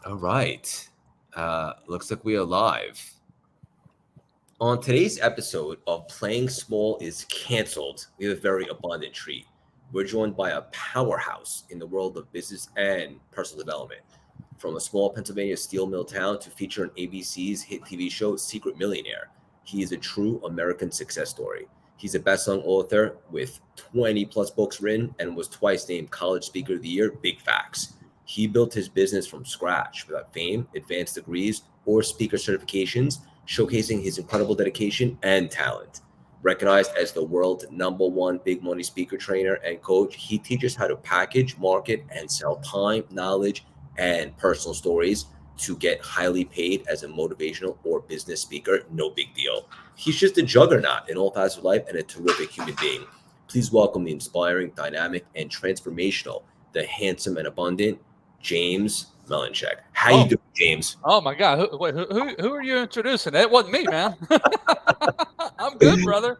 All right. Looks like we are live. On today's episode of Playing Small is Cancelled, we have a very abundant treat. We're joined by a powerhouse in the world of business and personal development. From a small Pennsylvania steel mill town to feature on ABC's hit TV show Secret Millionaire, he is a true American success story. He's a best-selling author with 20 plus books written and was twice named College Speaker of the Year. Big facts. He built his business from scratch without fame, advanced degrees, or speaker certifications, showcasing his incredible dedication and talent. Recognized as the world's number one big money speaker trainer and coach, he teaches how to package, market, and sell time, knowledge, and personal stories to get highly paid as a motivational or business speaker. No big deal. He's just a juggernaut in all facets of life and a terrific human being. Please welcome the inspiring, dynamic, and transformational, the handsome and abundant James Malinchak. How you Oh, doing, James? oh my God! Who are you introducing? That wasn't me, man. I'm good, brother.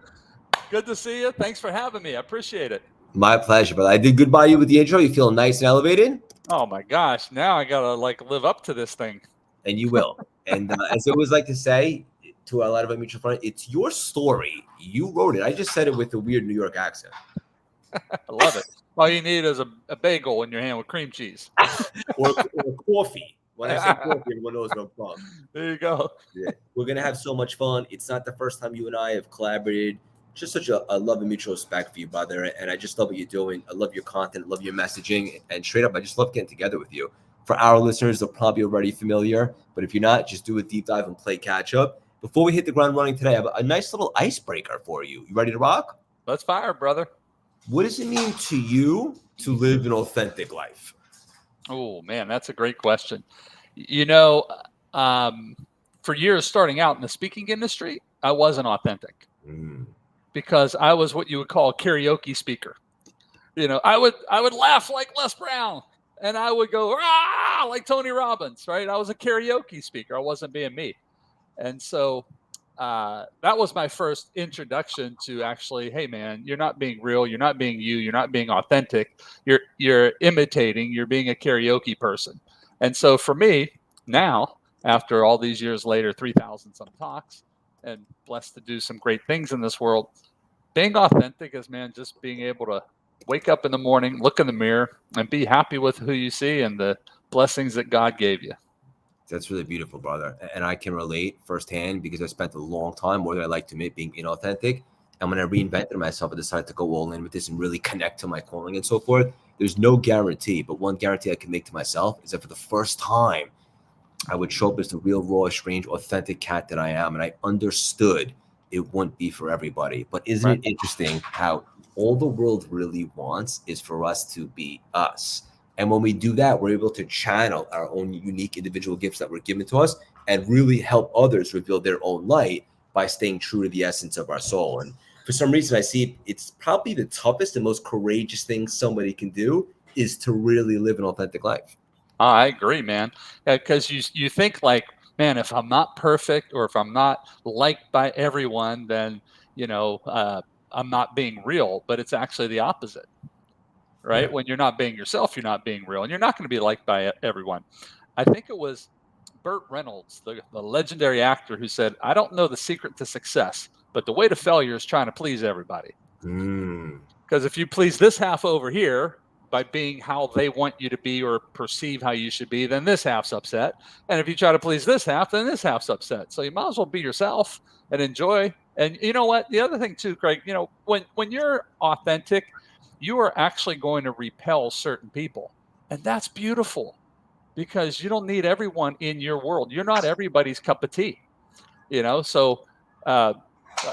Good to see you. Thanks for having me. I appreciate it. My pleasure, brother. I did good by you with the intro. You feeling nice and elevated? Oh my gosh! Now I gotta live up to this thing. And you will. And as I always like to say to a lot of our mutual friends, it's your story. You wrote it. I just said it with a weird New York accent. I love it. All you need is a bagel in your hand with cream cheese. or coffee. When I say coffee, everyone knows where I'm from. There you go. Yeah. We're gonna have so much fun. It's not the first time you and I have collaborated. Just such a love and mutual respect for you, brother. And I just love what you're doing. I love your content, love your messaging, and straight up, I just love getting together with you. For our listeners, they're probably already familiar, but if you're not, just do a deep dive and play catch up. Before we hit the ground running today, I have a nice little icebreaker for you. You ready to rock? Let's fire, brother. What does it mean to you to live an authentic life? Oh man, that's a great question. You know, um, for years starting out in the speaking industry, I wasn't authentic Mm. because I was what you would call a karaoke speaker. I would laugh like Les Brown, and I would go ah like Tony Robbins, right? I was a karaoke speaker. I wasn't being me, and so that was my first introduction to actually, hey man, you're not being real, you're not being you, you're not being authentic, you're imitating, you're being a karaoke person. And so for me now, after all these years later, 3,000 some talks, and blessed to do some great things in this world, being authentic is, man, just being able to wake up in the morning, look in the mirror, and be happy with who you see and the blessings that God gave you. That's really beautiful, brother. And I can relate firsthand because I spent a long time, more than I like to admit, being inauthentic. And when I reinvented myself, I decided to go all in with this and really connect to my calling and so forth. There's no guarantee, but one guarantee I can make to myself is that for the first time, I would show up as the real, raw, strange, authentic cat that I am. And I understood it wouldn't be for everybody. But isn't Right. it interesting how all the world really wants is for us to be us? And when we do that, we're able to channel our own unique individual gifts that were given to us and really help others reveal their own light by staying true to the essence of our soul. And for some reason, I see it's probably the toughest and most courageous thing somebody can do is to really live an authentic life. I agree, man. Because you think like, man, if I'm not perfect or if I'm not liked by everyone, then you know I'm not being real. But it's actually the opposite, Yeah. right? When you're not being yourself, you're not being real, and you're not going to be liked by everyone. I think it was Burt Reynolds, the legendary actor, who said, "I don't know the secret to success, but the way to failure is trying to please everybody." Mm. Because if you please this half over here by being how they want you to be or perceive how you should be, then this half's upset. And if you try to please this half, then this half's upset. So you might as well be yourself and enjoy. And you know what? The other thing too, Craig, when you're authentic, you are actually going to repel certain people. And that's beautiful because you don't need everyone in your world. You're not everybody's cup of tea, So uh,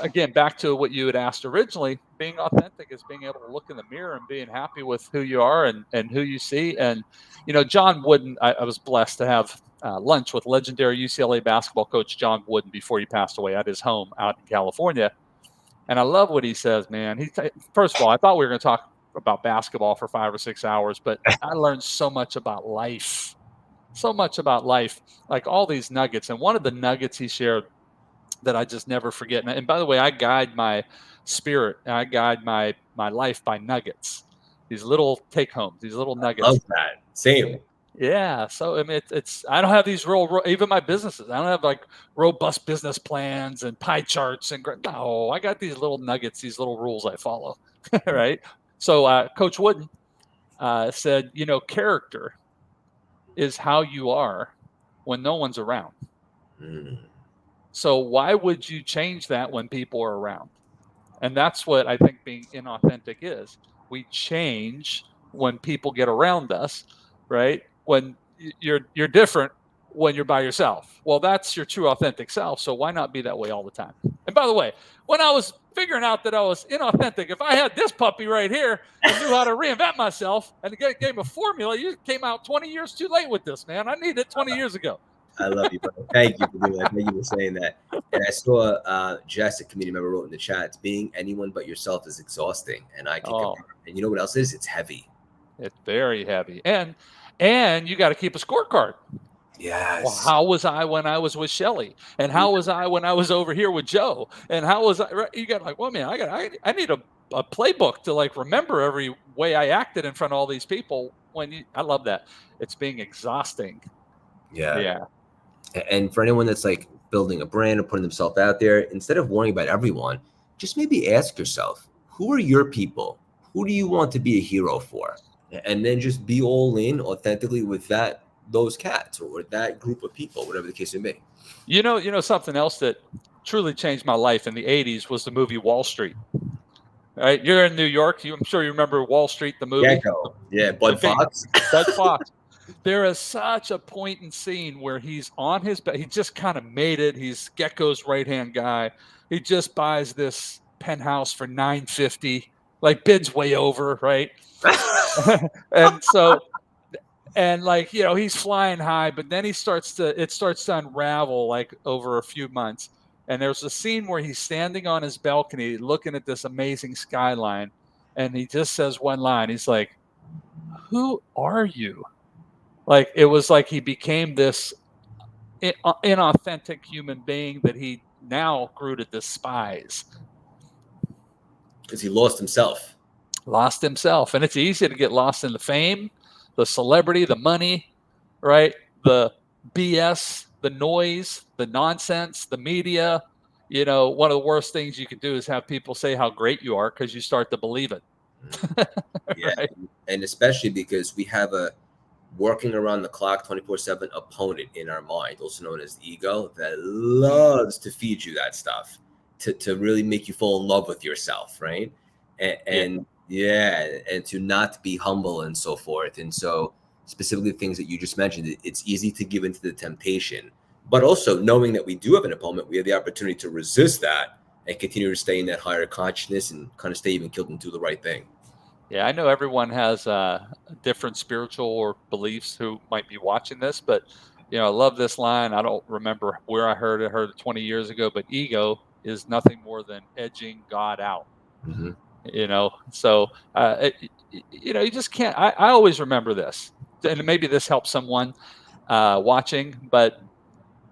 again, back to what you had asked originally, being authentic is being able to look in the mirror and being happy with who you are and who you see. And, John Wooden, I was blessed to have lunch with legendary UCLA basketball coach John Wooden before he passed away at his home out in California. And I love what he says, man. First of all, I thought we were going to talk about basketball for 5 or 6 hours, but I learned so much about life, so much about life, like all these nuggets. And one of the nuggets he shared that I just never forget. And by the way, I guide my spirit, and I guide my life by nuggets. These little take homes, these little Love nuggets. that. Same. Yeah. So I mean, it's I don't have these even my businesses. I don't have like robust business plans and pie charts and no. I got these little nuggets, these little rules I follow. Right. So Coach Wooden said, character is how you are when no one's around. Mm. So why would you change that when people are around? And that's what I think being inauthentic is. We change when people get around us, right? When you're different when you're by yourself. Well, that's your true authentic self. So why not be that way all the time? And by the way, when I was figuring out that I was inauthentic, if I had this puppy right here and knew how to reinvent myself and gave a formula, you came out 20 years too late with this, man. I needed it 20 years ago. I love you, brother. Thank you for doing that. Thank you for saying that. And I saw Jess, a community member, wrote in the chat, being anyone but yourself is exhausting. And I can Oh, confirm. And you know what else is? It's heavy. it's very heavy. And you got to keep a scorecard. Well, Yes. how was I when I was with Shelly? And Yeah. how was I when I was over here with Joe? And how was I? Right? You got like, well, man, I need a playbook to like remember every way I acted in front of all these people. I love that. It's being exhausting. Yeah. Yeah. And for anyone that's like building a brand or putting themselves out there, instead of worrying about everyone, just maybe ask yourself, who are your people? Who do you want to be a hero for? And then just be all in authentically with those cats or that group of people, whatever the case may be. Something else that truly changed my life in the '80s was the movie Wall Street. Right? You're in New York. I'm sure you remember Wall Street, the movie. Gecko. Yeah, The Bud big Fox. Bud Fox. There is such a point in scene where he's on his bed. He just kind of made it. He's Gecko's right hand guy. He just buys this penthouse for 950, like bids way over, right? and so and like he's flying high, but then it starts to unravel like over a few months. And there's a scene where he's standing on his balcony looking at this amazing skyline, and he just says one line. He's like, "Who are you?" Like it was like he became this inauthentic human being that he now grew to despise. Because he lost himself. Lost himself. And it's easy to get lost in the fame, the celebrity, the money, right? The BS, the noise, the nonsense, the media. One of the worst things you can do is have people say how great you are because you start to believe it. Yeah. Right. And especially because we have a working around the clock 24/7 opponent in our mind, also known as the ego, that loves to feed you that stuff to really make you fall in love with yourself, right? And, Yeah. and yeah, and to not be humble and so forth. And so, specifically, things that you just mentioned, it's easy to give into the temptation, but also knowing that we do have an opponent, we have the opportunity to resist that and continue to stay in that higher consciousness and kind of stay even killed and do the right thing. Yeah, I know everyone has different spiritual or beliefs who might be watching this, but I love this line. I don't remember where I heard it. I heard it 20 years ago, but ego is nothing more than edging God out. Mm-hmm. So you just can't. I always remember this, and maybe this helps someone watching. But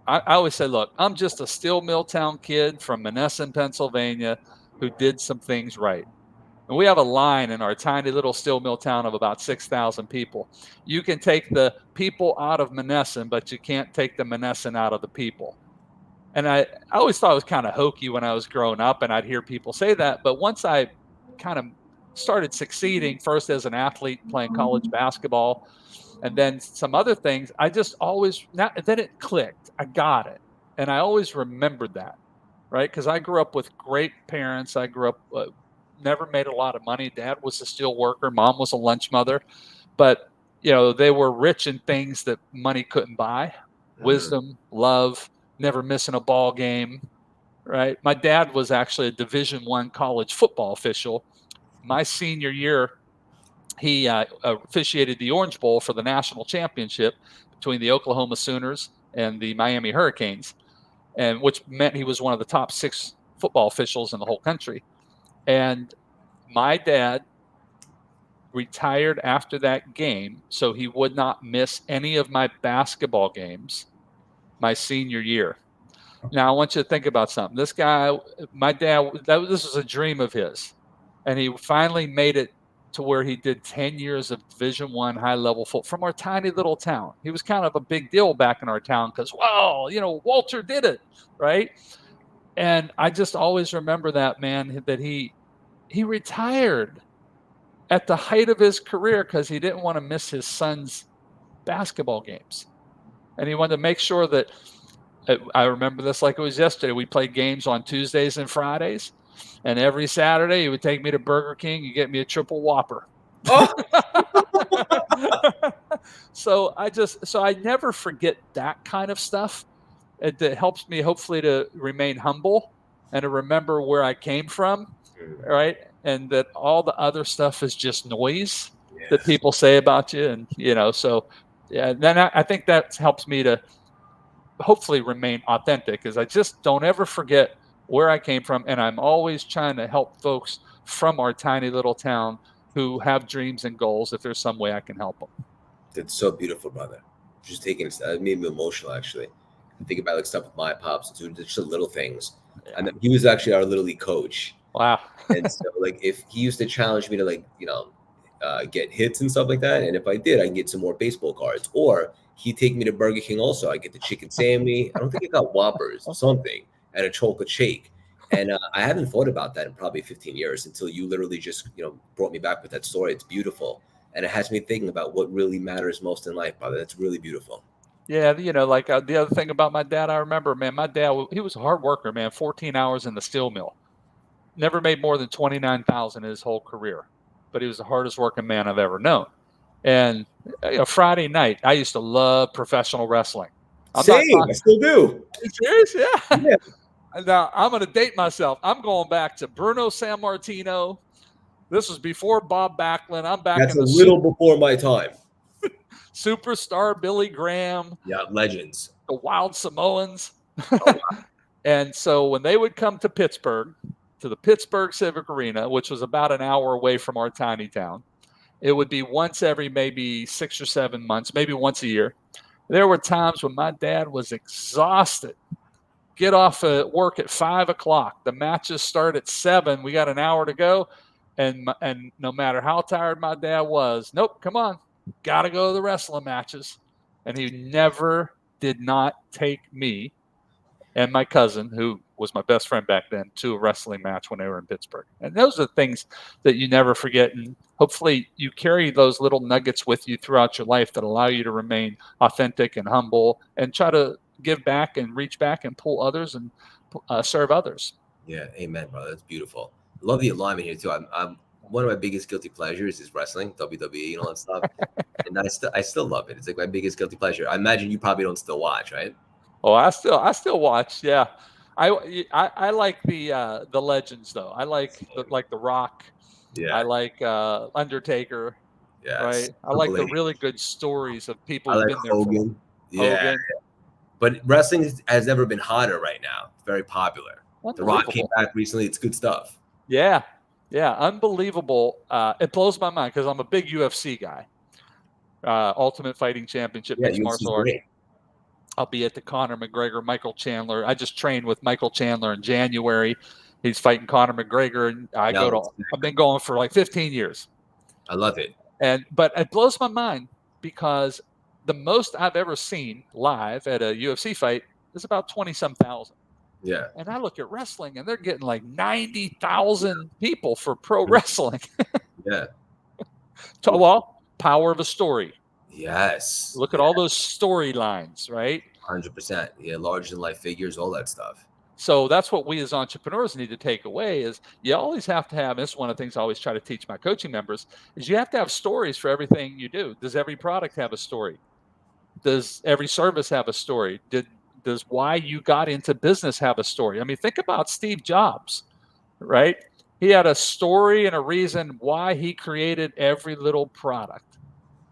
I always say, look, I'm just a steel mill town kid from Monessen, Pennsylvania, who did some things right. And we have a line in our tiny little steel mill town of about 6,000 people. You can take the people out of Monessen, but you can't take the Monessen out of the people. And I always thought it was kind of hokey when I was growing up, and I'd hear people say that. But once I kind of started succeeding, first as an athlete playing college basketball, and then some other things, I just always, then it clicked. I got it. And I always remembered that, right? Because I grew up with great parents. I grew up, never made a lot of money. Dad was a steel worker, mom was a lunch mother, but they were rich in things that money couldn't buy: Mm-hmm. wisdom, love, never missing a ball game. Right. My dad was actually a Division I college football official. My senior year, he officiated the Orange Bowl for the national championship between the Oklahoma Sooners and the Miami Hurricanes, and which meant he was one of the top 6 football officials in the whole country. And my dad retired after that game, so he would not miss any of my basketball games my senior year. Now, I want you to think about something. My dad, this was a dream of his, and he finally made it to where he did 10 years of Division I high level football from our tiny little town. He was kind of a big deal back in our town because, wow, Walter did it, right? And I just always remember that, man, that he retired at the height of his career because he didn't want to miss his son's basketball games. And he wanted to make sure that I remember this like it was yesterday. We played games on Tuesdays and Fridays. And every Saturday, he would take me to Burger King and get me a triple Whopper. Oh, So I never forget that kind of stuff. It helps me hopefully to remain humble and to remember where I came from, right? And that all the other stuff is just noise that yes. people say about you. And, so yeah, then I think that helps me to hopefully remain authentic is I just don't ever forget where I came from. And I'm always trying to help folks from our tiny little town who have dreams and goals if there's some way I can help them. It's so beautiful, brother. Just taking it made me emotional actually. I think about like stuff with my pops and just the little things. Yeah. And he was actually our little league coach. Wow. And so like if he used to challenge me to like, get hits and stuff like that. And if I did, I can get some more baseball cards. Or he'd take me to Burger King also. I get the chicken Sammy. I don't think I got Whoppers, something, and a chocolate shake. And I haven't thought about that in probably 15 years until you literally just, brought me back with that story. It's beautiful. And it has me thinking about what really matters most in life, brother. That's really beautiful. Yeah, like the other thing about my dad, I remember, man, my dad, he was a hard worker, man, 14 hours in the steel mill. Never made more than 29,000 in his whole career, but he was the hardest working man I've ever known. And Friday night, I used to love professional wrestling. I'm not Same. I talking. still do. Are you serious? Yeah. Yeah. Now I'm going to date myself. I'm going back to Bruno Sammartino. This was before Bob Backlund. I'm back That's in a the little before my time. superstar Billy Graham, Yeah, legends. the Wild Samoans. Oh, And so when they would come to Pittsburgh, to the Pittsburgh Civic Arena, which was about an hour away from our tiny town, it would be once every maybe 6 or 7 months, maybe once a year. There were times when my dad was exhausted. Get off work at 5 o'clock. The matches start at 7. We got an hour to go. And no matter how tired my dad was, nope, come on, got to go to the wrestling matches. And he never did not take me and my cousin, who was my best friend back then, to a wrestling match when they were in Pittsburgh. And those are things that you never forget. And hopefully you carry those little nuggets with you throughout your life that allow you to remain authentic and humble and try to give back and reach back and pull others and serve others. yeah. Amen, brother. That's beautiful. Love the alignment here too. I'm one of my biggest guilty pleasures is wrestling, WWE, and all that stuff. And I still love it. It's like my biggest guilty pleasure. I imagine you probably don't still watch, right? Oh, I still watch. Yeah. I like the legends though. I like the Rock. I Yeah. like Undertaker. Yes. Right. I like Triple the H. really good stories of people I who've like been there for long. Hogan. Yeah. Hogan. But wrestling has never been hotter right now. It's very popular. The Rock came Unbelievable. back recently. It's good stuff. Yeah. Yeah. Unbelievable. It blows my mind because I'm a big UFC guy. Ultimate Fighting Championship, Yeah, mixed UFC's martial arts. great. I'll be at the Conor McGregor, Michael Chandler. I just trained with Michael Chandler in January. He's fighting Conor McGregor, and No, I've been going for like 15 years. I love it. But it blows my mind because the most I've ever seen live at a UFC fight is about 20 some thousand. Yeah. And I look at wrestling and they're getting like 90,000 people for pro wrestling. Yeah. Well, power of a story. Yes. Look Yeah. at all those storylines, right? 100%. Yeah. Larger than life figures, all that stuff. So that's what we as entrepreneurs need to take away is you always have to have, and this is one of the things I always try to teach my coaching members, is you have to have stories for everything you do. Does every product have a story? Does every service have a story? Does why you got into business have a story? I mean, think about Steve Jobs, right? He had a story and a reason why he created every little product,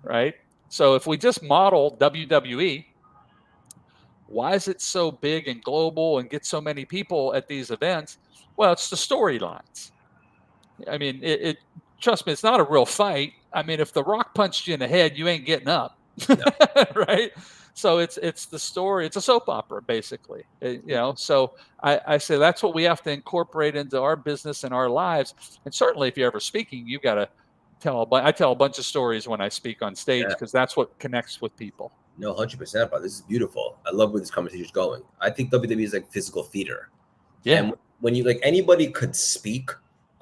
right? So if we just model WWE, why is it so big and global and get so many people at these events? Well, it's the storylines. I mean, it trust me, it's not a real fight. I mean, if The Rock punched you in the head, you ain't getting up, No. right? So it's the story. It's a soap opera, basically. So I say that's what we have to incorporate into our business and our lives. And certainly, if you're ever speaking, you've got to I tell a bunch of stories when I speak on stage Yeah. because that's what connects with people. No, 100%, bro. This is beautiful. I love where this conversation is going. I think WWE is like physical theater. Yeah. And when you like anybody could speak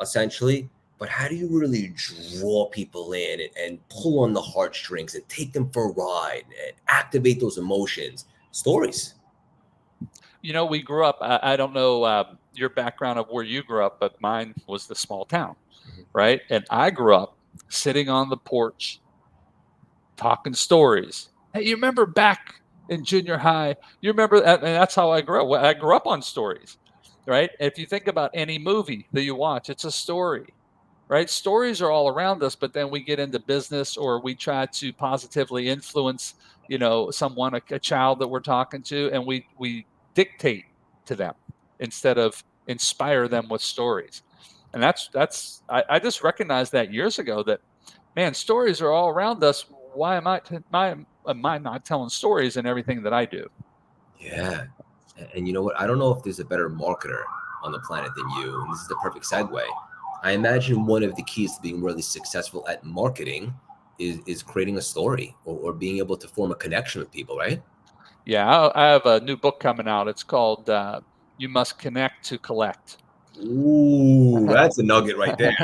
essentially, but how do you really draw people in and pull on the heartstrings and take them for a ride and activate those emotions? Stories. We grew up, I don't know your background of where you grew up, but mine was the small town, Mhm. right? And I grew up sitting on the porch talking stories. Hey, you remember back in junior high? You remember that? And that's how I grew up. I grew up on stories, right? If you think about any movie that you watch, it's a story, right? Stories are all around us, but then we get into business or we try to positively influence, someone, a child that we're talking to, and we dictate to them instead of inspire them with stories. And I just recognized that years ago that, man, stories are all around us. Why am I not telling stories in everything that I do? Yeah. And you know what? I don't know if there's a better marketer on the planet than you. And this is the perfect segue. I imagine one of the keys to being really successful at marketing is creating a story or being able to form a connection with people, right? Yeah, I have a new book coming out. It's called "You Must Connect to Collect." Ooh, that's a nugget right there.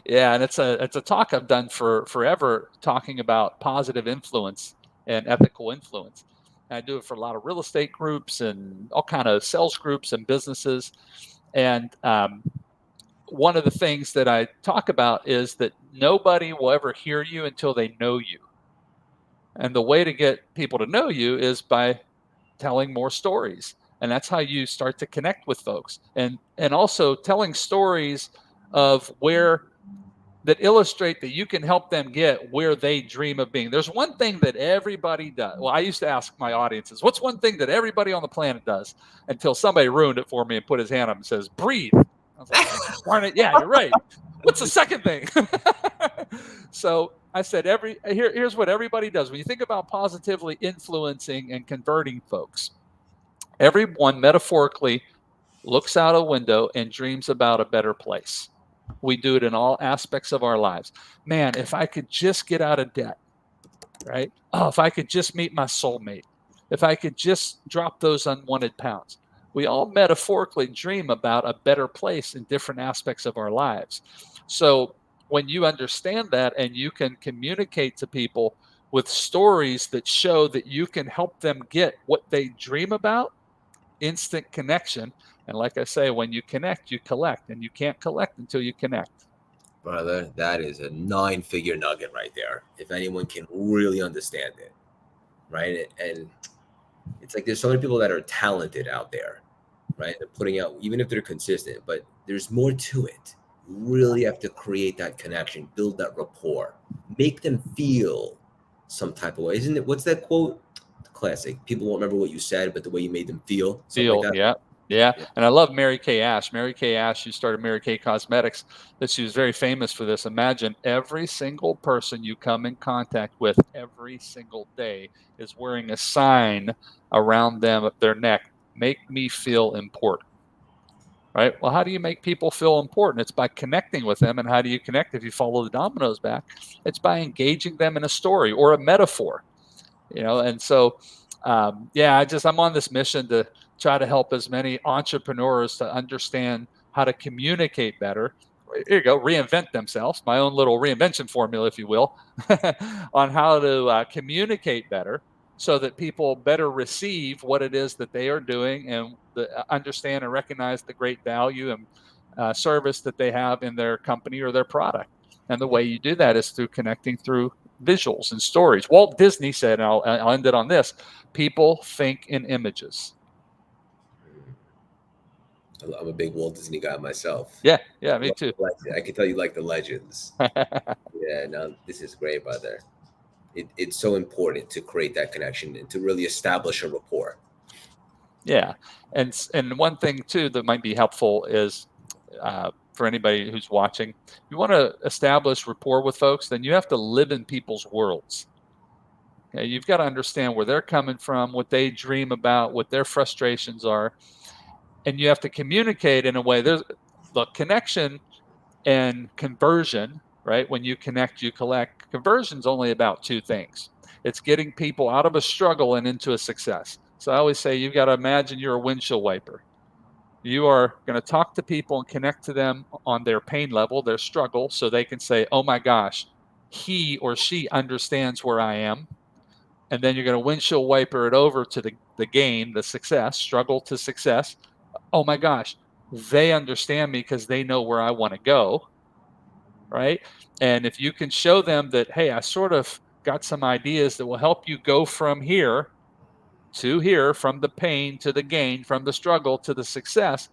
Yeah, and it's a talk I've done for forever, talking about positive influence and ethical influence. And I do it for a lot of real estate groups and all kind of sales groups and businesses. And one of the things that I talk about is that nobody will ever hear you until they know you. And the way to get people to know you is by telling more stories. And that's how you start to connect with folks. And also telling stories of where that illustrate that you can help them get where they dream of being. There's one thing that everybody does. Well, I used to ask my audiences, what's one thing that everybody on the planet does? Until somebody ruined it for me and put his hand up and says, breathe. I was like, darn it. Yeah, you're right. What's the second thing? So I said, here's what everybody does. When you think about positively influencing and converting folks, everyone metaphorically looks out a window and dreams about a better place. We do it in all aspects of our lives. Man, if I could just get out of debt, right? Oh, if I could just meet my soulmate, if I could just drop those unwanted pounds. We all metaphorically dream about a better place in different aspects of our lives. So when you understand that and you can communicate to people with stories that show that you can help them get what they dream about, instant connection. And like I say, when you connect, you collect, and you can't collect until you connect. Brother, that is a nine-figure nugget right there. If anyone can really understand it, right? And it's like there's so many people that are talented out there, right? They're putting out, even if they're consistent, but there's more to it. You really have to create that connection, build that rapport, make them feel some type of way. Isn't it? What's that quote? Classic. People won't remember what you said, but the way you made them feel, something like Feel, that. yeah. Yeah. Yeah. And I love Mary Kay Ash. Mary Kay Ash, who started Mary Kay Cosmetics, that she was very famous for this. Imagine every single person you come in contact with every single day is wearing a sign around them, their neck, make me feel important. Right. Well, how do you make people feel important? It's by connecting with them. And how do you connect if you follow the dominoes back? It's by engaging them in a story or a metaphor. And so yeah, I'm on this mission to try to help as many entrepreneurs to understand how to communicate better. Here you go, reinvent themselves, my own little reinvention formula, if you will, on how to communicate better so that people better receive what it is that they are doing and understand and recognize the great value and service that they have in their company or their product. And the way you do that is through connecting through visuals and stories. Walt Disney said, and I'll end it on this, people think in images. I'm a big Walt Disney guy myself. Yeah, yeah, I me love too. the legend. I can tell you like the legends. Yeah, no, this is great, brother. It's so important to create that connection and to really establish a rapport. Yeah, and one thing too that might be helpful is for anybody who's watching, you want to establish rapport with folks, then you have to live in people's worlds. Okay? You've got to understand where they're coming from, what they dream about, what their frustrations are, and you have to communicate in a way. There's the connection and conversion. right? When you connect, you collect. Conversion's only about two things. It's getting people out of a struggle and into a success. So I always say you've got to imagine you're a windshield wiper. You are going to talk to people and connect to them on their pain level, their struggle, so they can say, oh my gosh, he or she understands where I am. And then you're going to windshield wiper it over to the gain, the success, struggle to success. Oh my gosh, they understand me because they know where I want to go, right? And if you can show them that, hey, I sort of got some ideas that will help you go from here to here, from the pain to the gain, from the struggle to the success,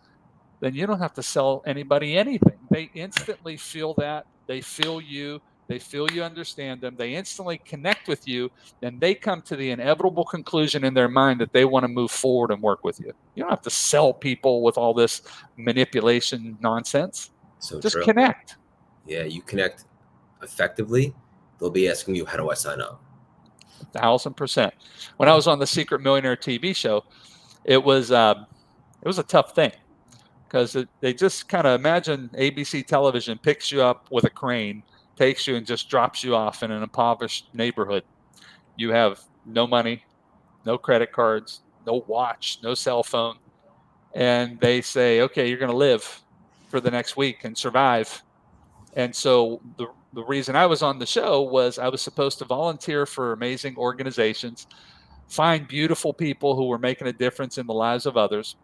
then you don't have to sell anybody anything. They instantly feel that. They feel you. They feel you understand them. They instantly connect with you. And they come to the inevitable conclusion in their mind that they want to move forward and work with you. You don't have to sell people with all this manipulation nonsense. So Just true. connect. Yeah, you connect effectively, they'll be asking you, how do I sign up? 1,000%. When I was on the Secret Millionaire TV show, it was a tough thing because they just kind of imagine ABC television picks you up with a crane, takes you and just drops you off in an impoverished neighborhood. You have no money, no credit cards, no watch, no cell phone. And they say, okay, you're going to live for the next week and survive. And so the reason I was on the show was I was supposed to volunteer for amazing organizations, find beautiful people who were making a difference in the lives of others.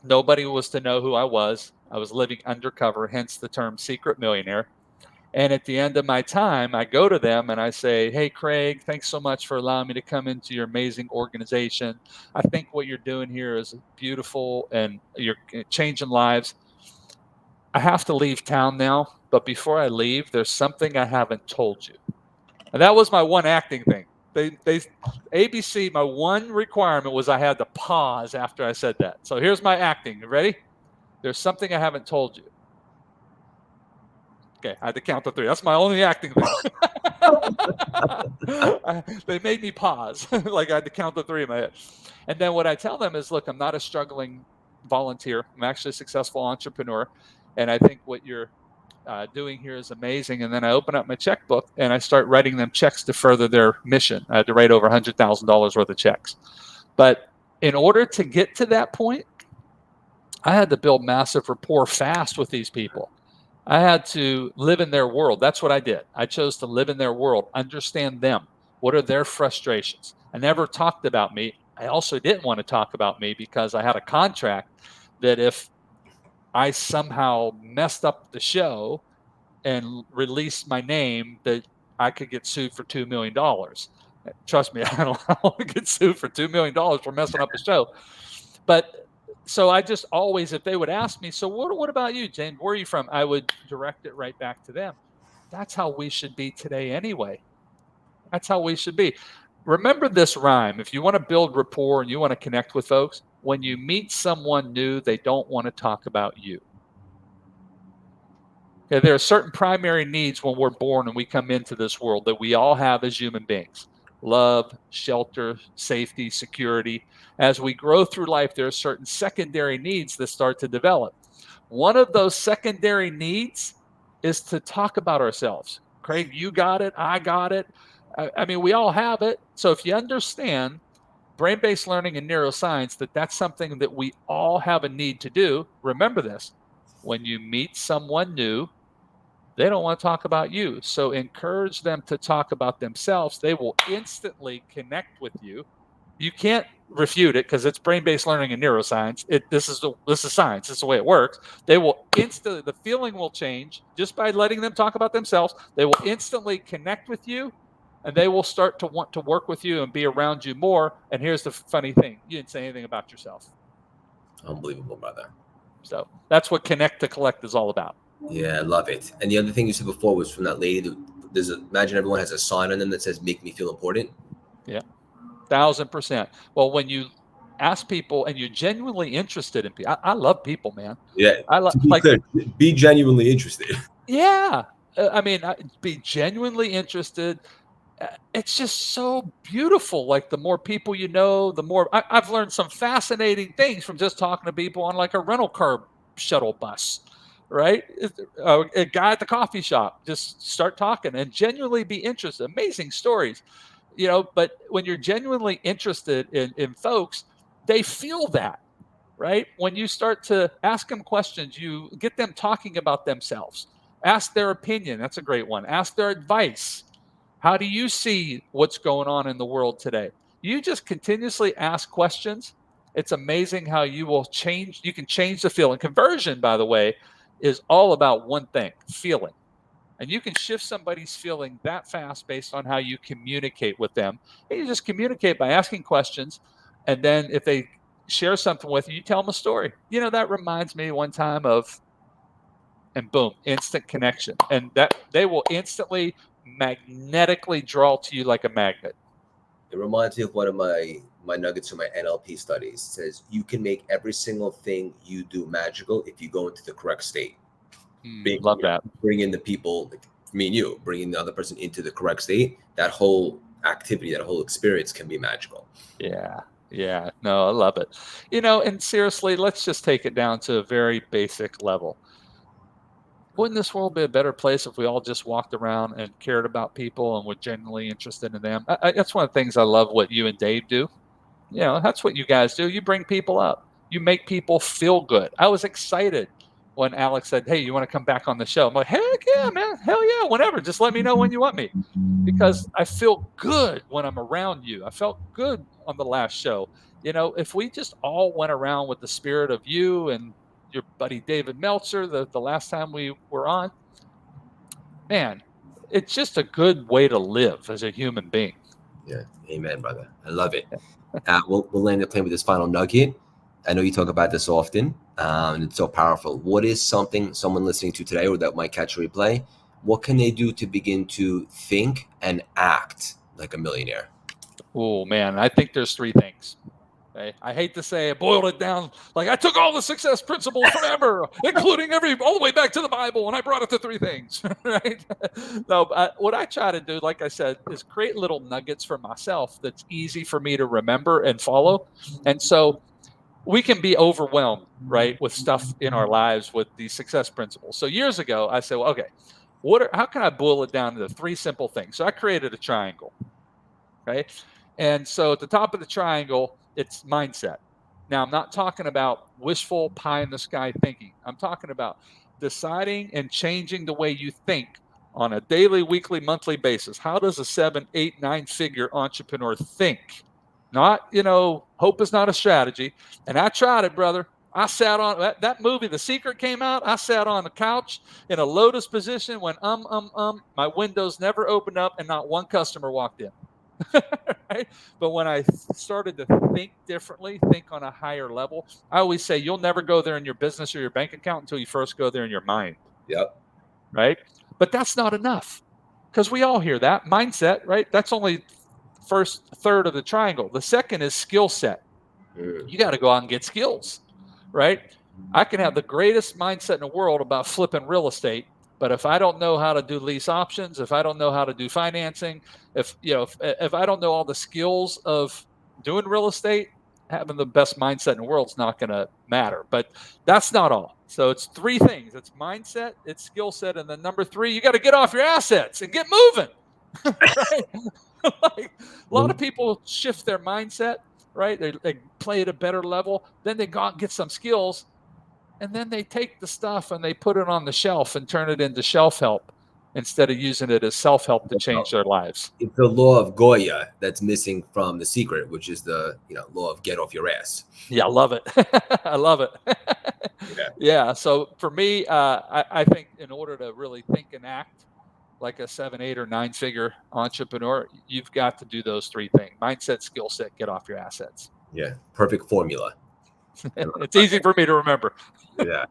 Nobody was to know who I was. I was living undercover, hence the term secret millionaire. And at the end of my time, I go to them and I say, hey, Craig, thanks so much for allowing me to come into your amazing organization. I think what you're doing here is beautiful and you're changing lives. I have to leave town now, but before I leave, there's something I haven't told you. And that was my one acting thing. They ABC, my one requirement was I had to pause after I said that. So here's my acting. You ready? There's something I haven't told you. Okay, I had to count to three. That's my only acting thing. They made me pause. Like I had to count to three in my head. And then what I tell them is, look, I'm not a struggling volunteer. I'm actually a successful entrepreneur. And I think what you're doing here is amazing. And then I open up my checkbook and I start writing them checks to further their mission. I had to write over $100,000 worth of checks. But in order to get to that point, I had to build massive rapport fast with these people. I had to live in their world. That's what I did. I chose to live in their world, understand them. What are their frustrations? I never talked about me. I also didn't want to talk about me because I had a contract that if I somehow messed up the show and released my name, that I could get sued for $2 million. Trust me, I don't want to get sued for $2 million for messing up the show. But so I just always, if they would ask me, so what about you, James? Where are you from? I would direct it right back to them. That's how we should be today anyway. That's how we should be. Remember this rhyme. If you want to build rapport and you want to connect with folks, when you meet someone new, they don't want to talk about you. Okay, there are certain primary needs when we're born and we come into this world that we all have as human beings: love, shelter, safety, security. As we grow through life, there are certain secondary needs that start to develop. One of those secondary needs is to talk about ourselves. Craig, you got it. I got it. I mean, we all have it. So if you understand brain based learning and neuroscience, that's something that we all have a need to do, remember this: when you meet someone new, they don't want to talk about you. So encourage them to talk about themselves. They will instantly connect with you. You can't refute it because it's brain-based learning and neuroscience. This is science. This is the way it works. They will instantly, the feeling will change just by letting them talk about themselves. They will instantly connect with you, and they will start to want to work with you and be around you more. And here's the funny thing: you didn't say anything about yourself. Unbelievable, brother. So that's what Connect to Collect is all about. Yeah, I love it. And the other thing you said before was from that lady. Imagine everyone has a sign on them that says "Make me feel important." Yeah. 1,000%. Well, when you ask people and you're genuinely interested in people, I love people, man. Yeah. To be like, clear, be genuinely interested. yeah. I mean, be genuinely interested. It's just so beautiful. Like the more people you know, the more I've learned some fascinating things from just talking to people on like a rental car shuttle bus, right? A guy at the coffee shop, just start talking and genuinely be interested. Amazing stories, but when you're genuinely interested in folks, they feel that, right? When you start to ask them questions, you get them talking about themselves. Ask their opinion. That's a great one. Ask their advice. How do you see what's going on in the world today? You just continuously ask questions. It's amazing how you will change. You can change the feeling. Conversion, by the way, is all about one thing: feeling. And you can shift somebody's feeling that fast based on how you communicate with them. And you just communicate by asking questions. And then if they share something with you, you tell them a story. That reminds me one time of, and boom, instant connection. And that they will instantly magnetically draw to you like a magnet. It reminds me of one of my nuggets from my NLP studies. It says you can make every single thing you do magical if you go into the correct state. Love that. Bring in the people, like me and you, bringing the other person into the correct state. That whole activity, that whole experience can be magical. Yeah. Yeah. No, I love it. And seriously, let's just take it down to a very basic level. Wouldn't this world be a better place if we all just walked around and cared about people and were genuinely interested in them? That's one of the things I love what you and Dave do. That's what you guys do. You bring people up. You make people feel good. I was excited when Alex said, "Hey, you want to come back on the show?" I'm like, "Heck yeah, man. Hell yeah, whenever. Just let me know when you want me." Because I feel good when I'm around you. I felt good on the last show. If we just all went around with the spirit of you and your buddy David Meltzer, the last time we were on, man, it's just a good way to live as a human being. Yeah, amen, brother. I love it. We'll land the plane with this final nugget. I know you talk about this often, and it's so powerful. What is something someone listening to today or that might catch a replay? What can they do to begin to think and act like a millionaire? Oh man, I think there's three things. Okay? I hate to say I boiled it down like I took all the success principles forever, including all the way back to the Bible, and I brought it to three things. Right? No, what I try to do, like I said, is create little nuggets for myself that's easy for me to remember and follow. And so we can be overwhelmed, right, with stuff in our lives with these success principles. So years ago, I said, well, okay, how can I boil it down to three simple things? So I created a triangle. Okay. And so at the top of the triangle, it's mindset. Now, I'm not talking about wishful pie in the sky thinking. I'm talking about deciding and changing the way you think on a daily, weekly, monthly basis. How does a 7, 8, 9-figure entrepreneur think? Not, hope is not a strategy. And I tried it, brother. I sat on that movie, The Secret, came out. I sat on the couch in a lotus position when my windows never opened up and not one customer walked in. Right? But when I started to think differently, think on a higher level, I always say you'll never go there in your business or your bank account until you first go there in your mind. Yep. Right. But that's not enough because we all hear that mindset, right? That's only first third of the triangle. The second is skill set. You got to go out and get skills, right? I can have the greatest mindset in the world about flipping real estate, but if I don't know how to do lease options, if I don't know how to do financing, if I don't know all the skills of doing real estate, having the best mindset in the world is not going to matter. But that's not all. So it's three things: it's mindset, it's skill set, and then number three, you got to get off your assets and get moving. Right? Like a lot of people shift their mindset, right? They play at a better level. Then they go out and get some skills. And then they take the stuff and they put it on the shelf and turn it into shelf help instead of using it as self help to change their lives. It's the law of Goya that's missing from The Secret, which is the law of get off your ass. Yeah, I love it. I love it. Yeah. Yeah. So for me, I think in order to really think and act like a 7, 8, or 9-figure entrepreneur, you've got to do those three things: mindset, skill set, get off your assets. Yeah. Perfect formula. It's easy for me to remember. Yeah.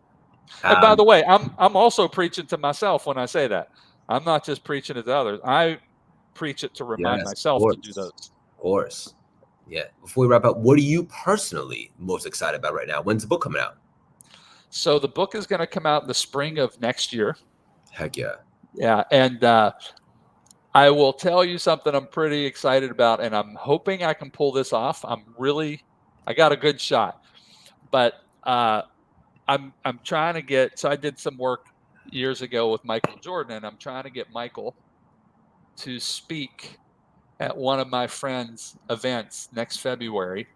And by the way, I'm also preaching to myself when I say that. I'm not just preaching it to others. I preach it to remind myself to do those. Of course. Yeah. Before we wrap up, what are you personally most excited about right now? When's the book coming out? So the book is going to come out in the spring of next year. Heck yeah. Yeah. And I will tell you something I'm pretty excited about, and I'm hoping I can pull this off. I got a good shot. But I I'm trying to get. So I did some work years ago with Michael Jordan, and I'm trying to get Michael to speak at one of my friends' events next February.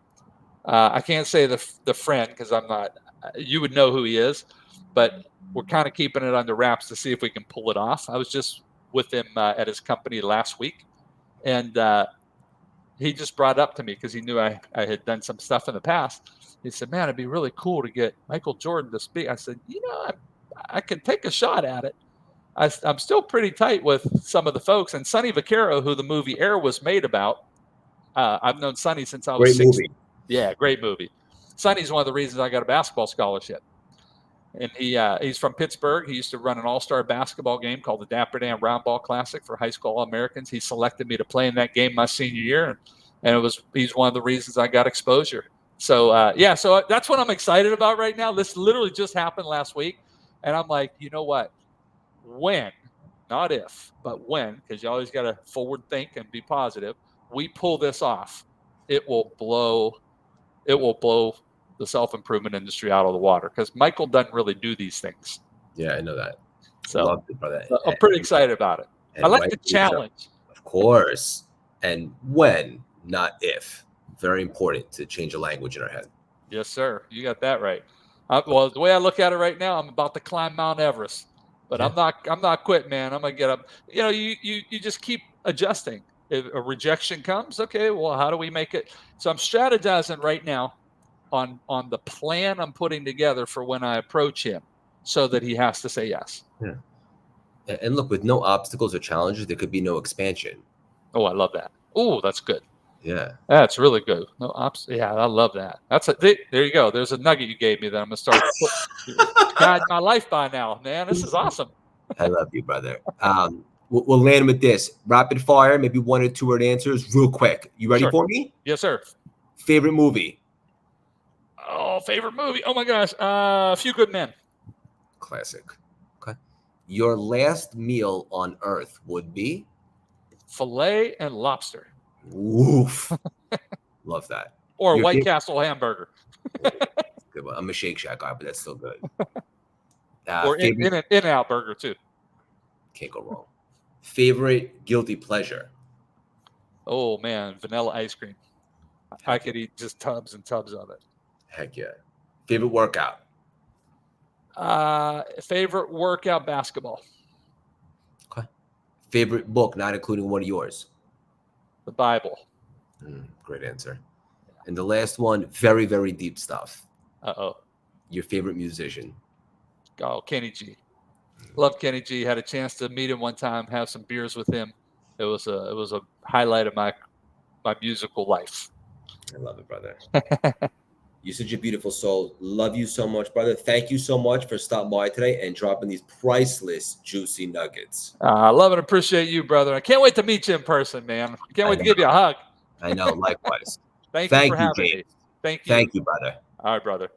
I can't say the friend because I'm not. You would know who he is, but we're kind of keeping it under wraps to see if we can pull it off. I was just with him at his company last week, and he just brought it up to me because he knew I had done some stuff in the past. He said, "Man, it'd be really cool to get Michael Jordan to speak." I said, I can take a shot at it. I'm still pretty tight with some of the folks. And Sonny Vaccaro, who the movie Air was made about, I've known Sonny since I was Great 6. movie. Yeah, great movie. Sonny's one of the reasons I got a basketball scholarship. And he's from Pittsburgh. He used to run an all-star basketball game called the Dapper Dan Round Ball Classic for high school All-Americans. He selected me to play in that game my senior year, and he's one of the reasons I got exposure. So so that's what I'm excited about right now. This literally just happened last week, and I'm like, you know what? When, not if, but when, because you always got to forward think and be positive. We pull this off, it will blow the self-improvement industry out of the water because Michael doesn't really do these things. Yeah, I know that. So Love it, brother. I'm pretty excited about it. I like the challenge. Of course. And when, not if. Very important to change a language in our head. Yes, sir. You got that right. Well, the way I look at it right now, I'm about to climb Mount Everest, but I'm not quitting, man. I'm gonna get up. You just keep adjusting. If a rejection comes, okay, well, how do we make it? So I'm strategizing right now on the plan I'm putting together for when I approach him so that he has to say yes. Yeah. And look, with no obstacles or challenges, there could be no expansion. Oh, I love that. Oh, that's good. Yeah. That's really good. No yeah, I love that. There you go. There's a nugget you gave me that I'm gonna start guide my life by now, man. This is awesome. I love you, brother. We'll land with this rapid fire, maybe 1 or 2 word answers, real quick. You ready for me? Yes, sir. Favorite movie? Oh, favorite movie. Oh my gosh. A Few Good Men. Classic. Okay. Your last meal on Earth would be? Filet and lobster. Oof. Love that. Or White Castle hamburger. Good one. I'm a Shake Shack guy, but that's still good. Or In-N-Out burger too. Can't go wrong. Favorite guilty pleasure? Oh man, vanilla ice cream. I could eat just tubs and tubs of it. Heck yeah. Favorite workout? Favorite workout, basketball. Okay. Favorite book, not including one of yours? The Bible. Great answer. And the last one, very, very deep stuff. Uh-oh. Your favorite musician? Oh, Kenny G. Love Kenny G. Had a chance to meet him one time, have some beers with him. It was a highlight of my musical life. I love it, brother. You're such a beautiful soul. Love you so much, brother. Thank you so much for stopping by today and dropping these priceless, juicy nuggets. I love and appreciate you, brother. I can't wait to meet you in person, man. I can't wait to give you a hug. I know, likewise. Thank you for having me. Thank you. Thank you, brother. All right, brother.